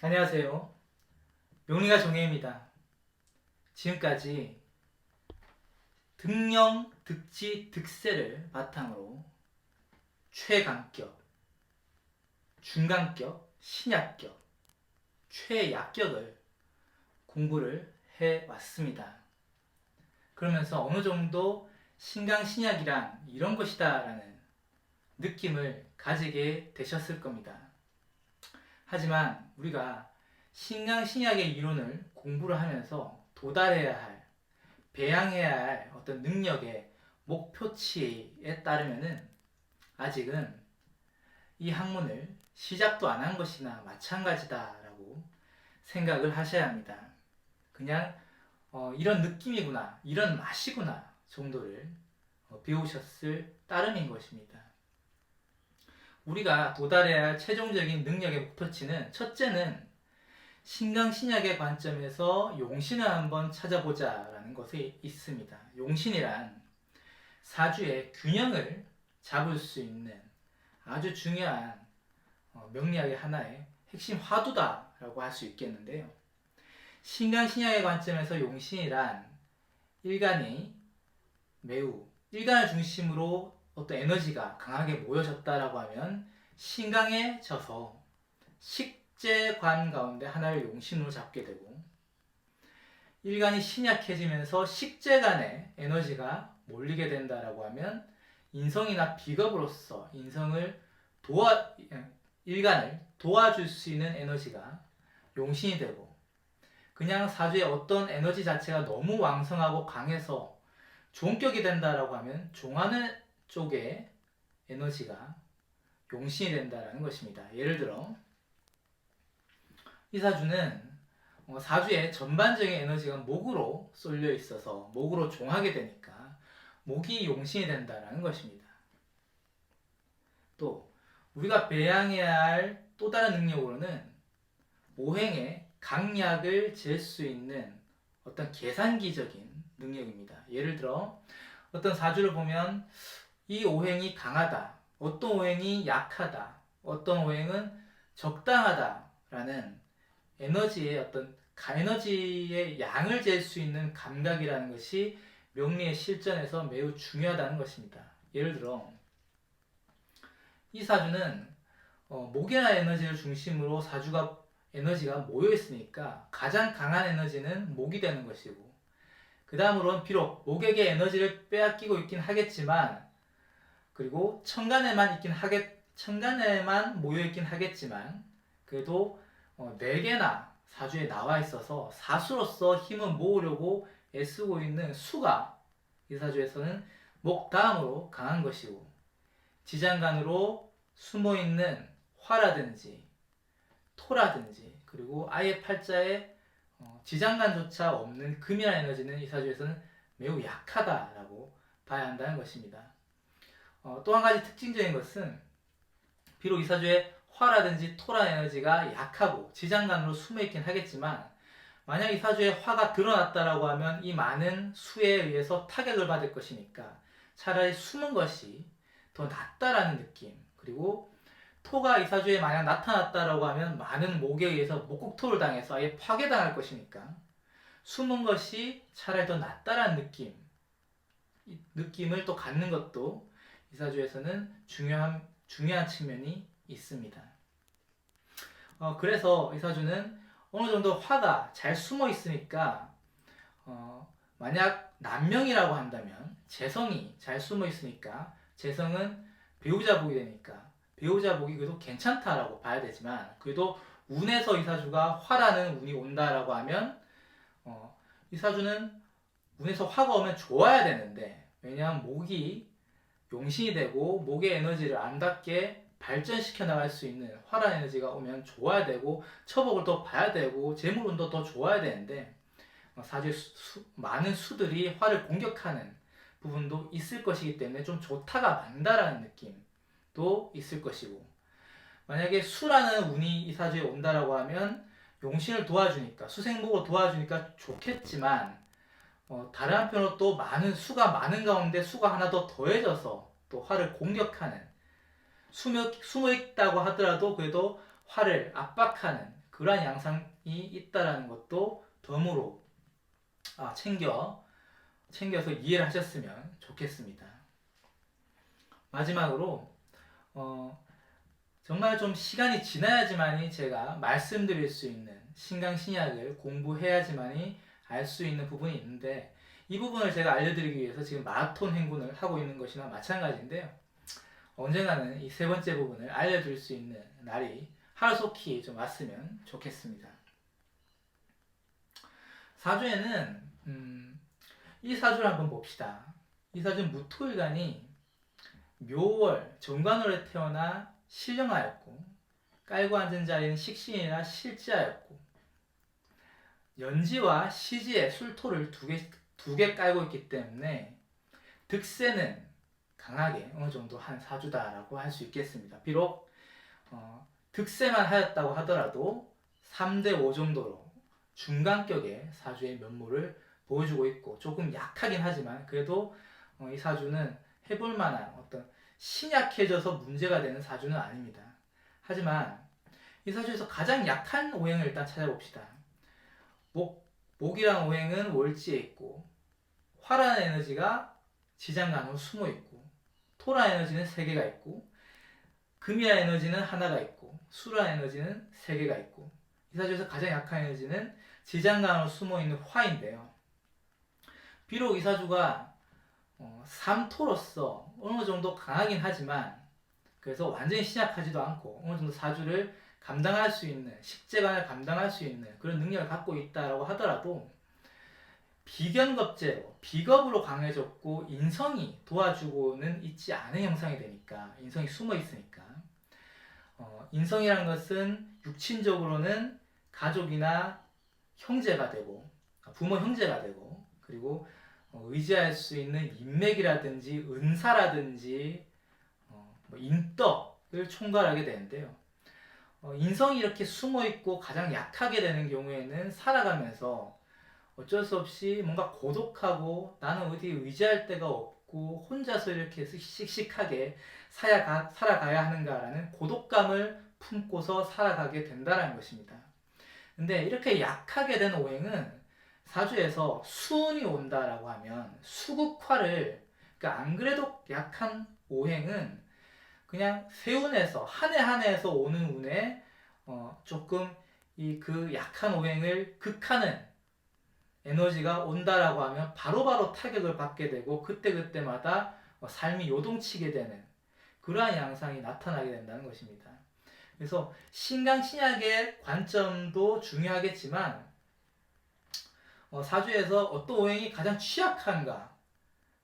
안녕하세요. 명리가 정혜입니다. 지금까지 득령, 득지, 득세를 바탕으로 최강격, 중강격, 신약격, 최약격을 공부를 해왔습니다. 그러면서 어느 정도 신강신약이란 이런 것이다 라는 느낌을 가지게 되셨을 겁니다. 하지만 우리가 신강신약의 이론을 공부를 하면서 도달해야 할, 배양해야 할 어떤 능력의 목표치에 따르면은 아직은 이 학문을 시작도 안 한 것이나 마찬가지다라고 생각을 하셔야 합니다. 그냥 이런 느낌이구나, 이런 맛이구나 정도를 배우셨을 따름인 것입니다. 우리가 도달해야 할 최종적인 능력의 목표치는 첫째는 신강신약의 관점에서 용신을 한번 찾아보자 라는 것이 있습니다. 용신이란 사주의 균형을 잡을 수 있는 아주 중요한 명리학의 하나의 핵심 화두다라고 할 수 있겠는데요. 신강신약의 관점에서 용신이란 일간이 매우 일간을 중심으로 어떤 에너지가 강하게 모여졌다라고 하면 신강해져서 식재관 가운데 하나를 용신으로 잡게 되고, 일간이 신약해지면서 식재간의 에너지가 몰리게 된다라고 하면 인성이나 비겁으로서 일간을 도와줄 수 있는 에너지가 용신이 되고, 그냥 사주의 어떤 에너지 자체가 너무 왕성하고 강해서 종격이 된다라고 하면 종하는 쪽의 에너지가 용신이 된다라는 것입니다. 예를 들어 이 사주는 사주의 전반적인 에너지가 목으로 쏠려 있어서 목으로 종하게 되니까 목이 용신이 된다라는 것입니다. 또 우리가 배양해야 할 또 다른 능력으로는 오행의 강약을 잴 수 있는 어떤 계산기적인 능력입니다. 예를 들어 어떤 사주를 보면 이 오행이 강하다, 어떤 오행이 약하다, 어떤 오행은 적당하다라는 에너지의 양을 잴 수 있는 감각이라는 것이 명리의 실전에서 매우 중요하다는 것입니다. 예를 들어 이 사주는 목이나 에너지를 중심으로 사주가 에너지가 모여 있으니까 가장 강한 에너지는 목이 되는 것이고, 그 다음으로는 비록 목에게 에너지를 빼앗기고 있긴 하겠지만, 그리고 천간에만 모여 있긴 하겠지만, 그래도 네 개나 사주에 나와 있어서 사수로서 힘을 모으려고 애쓰고 있는 수가 이 사주에서는 목 다음으로 강한 것이고, 지장간으로 숨어 있는 화라든지 토라든지, 그리고 아예 팔자에 지장간조차 없는 금이라는 에너지는 이 사주에서는 매우 약하다라고 봐야 한다는 것입니다. 또 한 가지 특징적인 것은 비록 이 사주에 화라든지 토라는 에너지가 약하고 지장간으로 숨어있긴 하겠지만, 만약 이 사주에 화가 드러났다라고 하면 이 많은 수에 의해서 타격을 받을 것이니까 차라리 숨은 것이 더 낫다라는 느낌, 그리고 토가 이 사주에 만약 나타났다라고 하면 많은 목에 의해서 목국토를 당해서 아예 파괴당할 것이니까 숨은 것이 차라리 더 낫다라는 느낌을 또 갖는 것도 이 사주에서는 중요한 측면이 있습니다. 그래서 이 사주는 어느 정도 화가 잘 숨어 있으니까 만약 남명이라고 한다면 재성이 잘 숨어 있으니까 재성은 배우자복이 되니까 배우자복이 그래도 괜찮다라고 봐야 되지만, 그래도 운에서 이 사주가 화라는 운이 온다라고 하면 이 사주는 운에서 화가 오면 좋아야 되는데, 왜냐하면 목이 용신이 되고 목의 에너지를 아름답게 발전시켜 나갈 수 있는 화란 에너지가 오면 좋아야 되고 처복을 더 봐야 되고 재물운도 더 좋아야 되는데, 사주에 많은 수들이 화를 공격하는 부분도 있을 것이기 때문에 좀 좋다가 많다라는 느낌도 있을 것이고, 만약에 수라는 운이 이 사주에 온다라고 하면 용신을 도와주니까 수생목을 도와주니까 좋겠지만, 다른 한편으로 또 수가 많은 가운데 수가 하나 더 더해져서 또 화를 공격하는, 숨어 있다고 하더라도 그래도 화를 압박하는 그러한 양상이 있다라는 것도 덤으로 챙겨서 이해를 하셨으면 좋겠습니다. 마지막으로 정말 좀 시간이 지나야지만이 제가 말씀드릴 수 있는 신강신약을 공부해야지만이 알 수 있는 부분이 있는데, 이 부분을 제가 알려드리기 위해서 지금 마라톤 행군을 하고 있는 것이나 마찬가지인데요. 언젠가는 이 세 번째 부분을 알려드릴 수 있는 날이 하루속히 좀 왔으면 좋겠습니다. 사주에는 이 사주를 한번 봅시다. 이 사주는 무토일간이 묘월 정관월에 태어나 신령하였고, 깔고 앉은 자리는 식신이라 실지하였고, 연지와 시지에 술토를 두 개 깔고 있기 때문에 득세는 강하게 어느 정도 한 사주다라고 할 수 있겠습니다. 비록 득세만 하였다고 하더라도 3대 5 정도로 중간격의 사주의 면모를 보여주고 있고, 조금 약하긴 하지만 그래도 이 사주는 해볼 만한 어떤 신약해져서 문제가 되는 사주는 아닙니다. 하지만 이 사주에서 가장 약한 오행을 일단 찾아봅시다. 목이란 오행은 월지에 있고, 화라는 에너지가 지장간으로 숨어 있고, 토라는 에너지는 3개가 있고, 금이라는 에너지는 하나가 있고, 수라는 에너지는 3개가 있고, 이 사주에서 가장 약한 에너지는 지장간으로 숨어 있는 화인데요. 비록 이 사주가 삼토로서 어느 정도 강하긴 하지만, 그래서 완전히 신약하지도 않고 어느 정도 사주를 감당할 수 있는, 식재관을 감당할 수 있는 그런 능력을 갖고 있다라고 하더라도, 비견겁제로 비겁으로 강해졌고 인성이 도와주고는 있지 않은 형상이 되니까, 인성이 숨어 있으니까, 인성이라는 것은 육친적으로는 가족이나 형제가 되고, 부모 형제가 되고, 그리고 의지할 수 있는 인맥이라든지 은사라든지 인덕을 총괄하게 되는데요. 인성이 이렇게 숨어 있고 가장 약하게 되는 경우에는 살아가면서 어쩔 수 없이 뭔가 고독하고, 나는 어디 의지할 데가 없고 혼자서 이렇게 씩씩하게 살아가야 하는가라는 고독감을 품고서 살아가게 된다는 것입니다. 근데 이렇게 약하게 된 오행은 사주에서 수운이 온다라고 하면 수국화를, 그러니까 안 그래도 약한 오행은 그냥 세운에서 한 해 한 해에서 오는 운에 조금 그 약한 오행을 극하는 에너지가 온다라고 하면 바로바로 타격을 받게 되고, 그때그때마다 삶이 요동치게 되는 그러한 양상이 나타나게 된다는 것입니다. 그래서 신강신약의 관점도 중요하겠지만, 사주에서 어떤 오행이 가장 취약한가,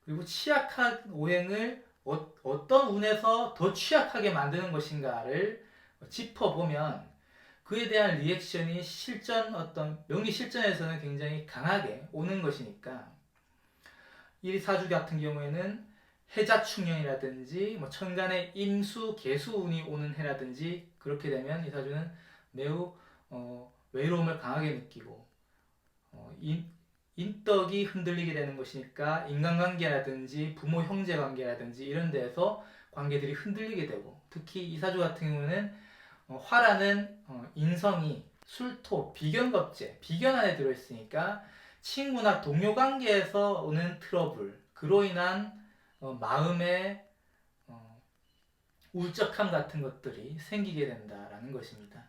그리고 취약한 오행을 어떤 운에서 더 취약하게 만드는 것인가를 짚어보면 그에 대한 리액션이 어떤 명리 실전에서는 굉장히 강하게 오는 것이니까, 이 사주 같은 경우에는 해자축년이라든지 천간에 임수 개수운이 오는 해라든지, 그렇게 되면 이 사주는 매우 외로움을 강하게 느끼고 인덕이 흔들리게 되는 것이니까, 인간관계라든지 부모 형제 관계라든지 이런 데에서 관계들이 흔들리게 되고, 특히 이 사주 같은 경우는 화라는 인성이 술토, 비견겁제, 비견 안에 들어있으니까 친구나 동료 관계에서 오는 트러블, 그로 인한 마음의 울적함 같은 것들이 생기게 된다라는 것입니다.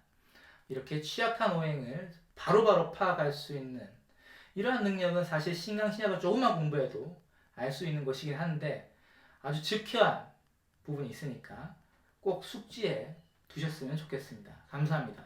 이렇게 취약한 오행을 바로바로 파악할 수 있는 이러한 능력은 사실 신강신약을 조금만 공부해도 알 수 있는 것이긴 한데, 아주 즉회한 부분이 있으니까 꼭 숙지해 두셨으면 좋겠습니다. 감사합니다.